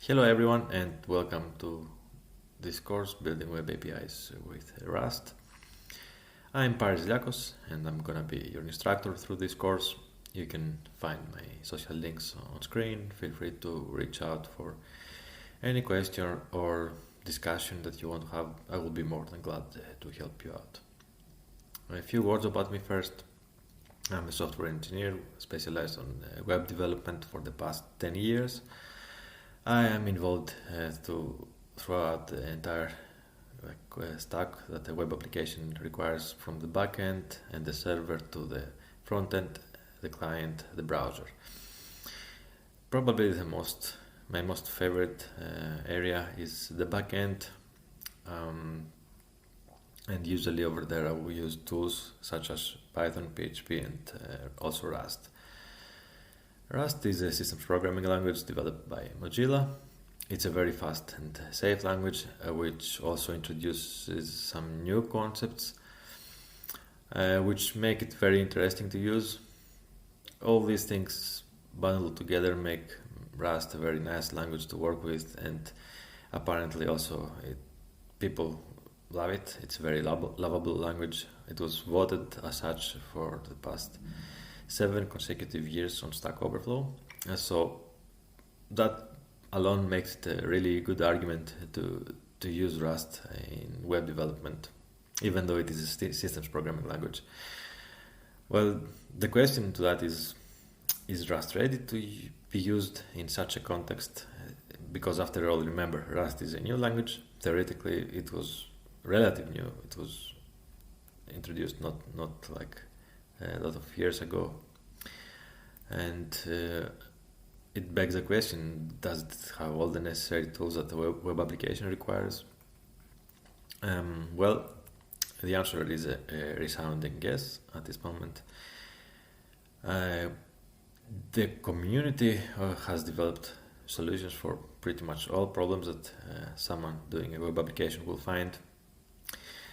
Hello everyone and welcome to this course Building Web APIs with Rust. I'm Paris Liakos and I'm gonna be your instructor through this course. You can find my social links on screen. Feel free to reach out for any question or discussion that you want to have. I will be more than glad to help you out. A few words about me first. I'm a software engineer specialized on web development for the past 10 years. I am involved throughout the entire stack that a web application requires, from the backend and the server to the front end, the client, the browser. Probably my most favorite area is the backend, and usually over there I will use tools such as Python, PHP, and also Rust. Rust is a systems programming language developed by Mozilla. It's a very fast and safe language, which also introduces some new concepts, which make it very interesting to use. All these things bundled together make Rust a very nice language to work with, and apparently also people love it. It's a very lovable language. It was voted as such for the past 7 consecutive years on Stack Overflow. So that alone makes it a really good argument to use Rust in web development, even though it is a systems programming language. Well, the question to that is Rust ready to be used in such a context? Because after all, remember, Rust is a new language. Theoretically, it was relatively new. It was introduced not like a lot of years ago, and it begs the question: does it have all the necessary tools that the web application requires? Well, the answer is a resounding yes at this moment. The community has developed solutions for pretty much all problems that someone doing a web application will find.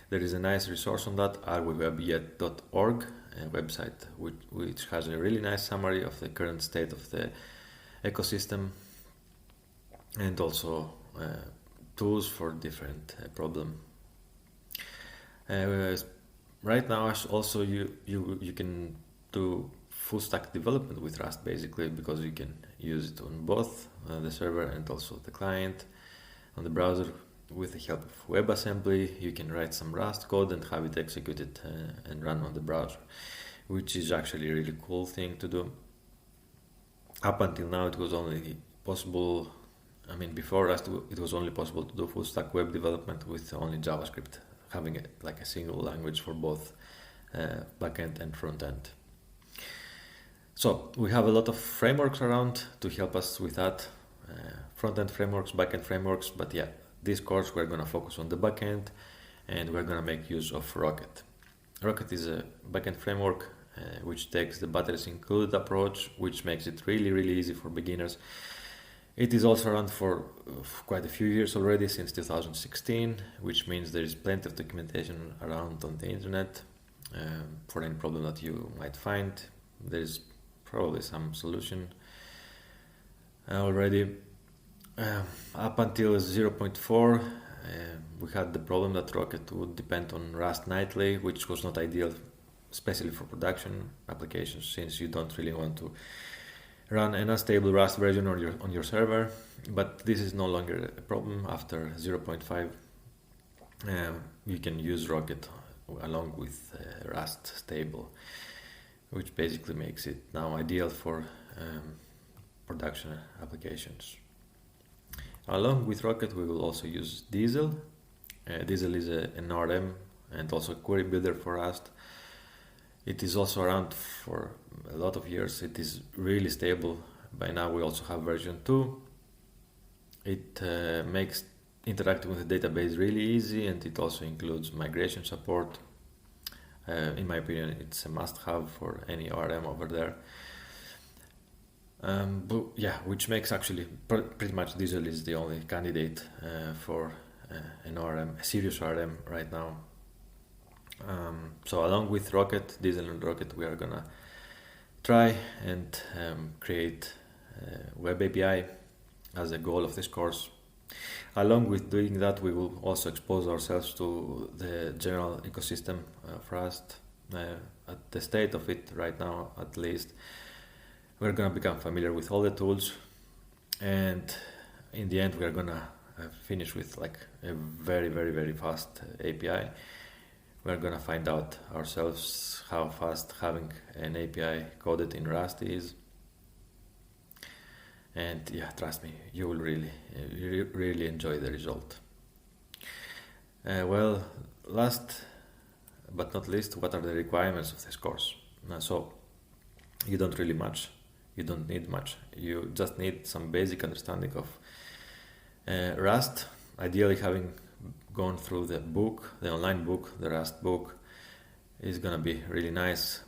There is a nice resource on that, areweweb.org, a website which has a really nice summary of the current state of the ecosystem, and also tools for different problems. Right now, also you can do full stack development with Rust, basically, because you can use it on both the server and also the client on the browser. With the help of WebAssembly, you can write some Rust code and have it executed and run on the browser, which is actually a really cool thing to do. Up until now, it was only possible, before Rust, it was only possible to do full stack web development with only JavaScript, having like a single language for both backend and front end. So we have a lot of frameworks around to help us with that, front-end frameworks, back-end frameworks, but yeah, this course we're going to focus on the backend, and we're going to make use of Rocket. Rocket is a backend framework which takes the batteries included approach, which makes it really easy for beginners. It is also around for quite a few years already, since 2016, which means there is plenty of documentation around on the internet for any problem that you might find. There is probably some solution already. Up until 0.4, we had the problem that Rocket would depend on Rust nightly, which was not ideal, especially for production applications, since you don't really want to run an unstable Rust version on your server. But this is no longer a problem. After 0.5, you can use Rocket along with Rust stable, which basically makes it now ideal for production applications. Along with Rocket, we will also use Diesel. Diesel is an ORM and also a query builder for Rust. It is also around for a lot of years. It is really stable. By now we also have version 2. It makes interacting with the database really easy, and it also includes migration support. In my opinion, it's a must-have for any ORM over there. Which makes actually pretty much Diesel is the only candidate for an ORM, a serious ORM right now. So along with Rocket, Diesel and Rocket, we are gonna try and create a web API as a goal of this course. Along with doing that, we will also expose ourselves to the general ecosystem of Rust, at the state of it right now at least. We're gonna become familiar with all the tools, and in the end we're gonna finish with like a very very very fast API. We're gonna find out ourselves how fast having an API coded in Rust is, and yeah, trust me, you will really enjoy the result. Well, last but not least, what are the requirements of this course? So you don't really much, you don't need much. You just need some basic understanding of Rust. Ideally, having gone through the book, the online book, the Rust book, is gonna be really nice.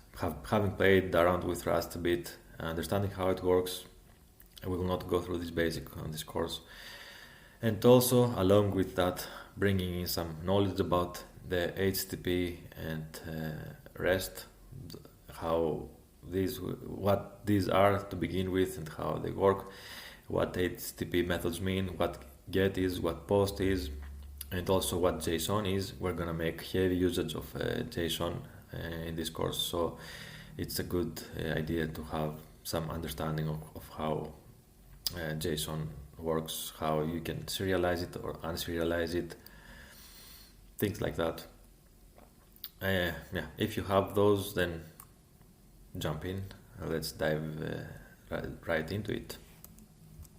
Having played around with Rust a bit, understanding how it works. We will not go through this basic on this course. And also, along with that, bringing in some knowledge about the HTTP and REST, what these are to begin with and how they work, what HTTP methods mean, what GET is, what POST is, and also what JSON is. We're gonna make heavy usage of JSON in this course, so it's a good idea to have some understanding of how JSON works, how you can serialize it or unserialize it, things like that. If you have those, then jump in. Let's dive right into it.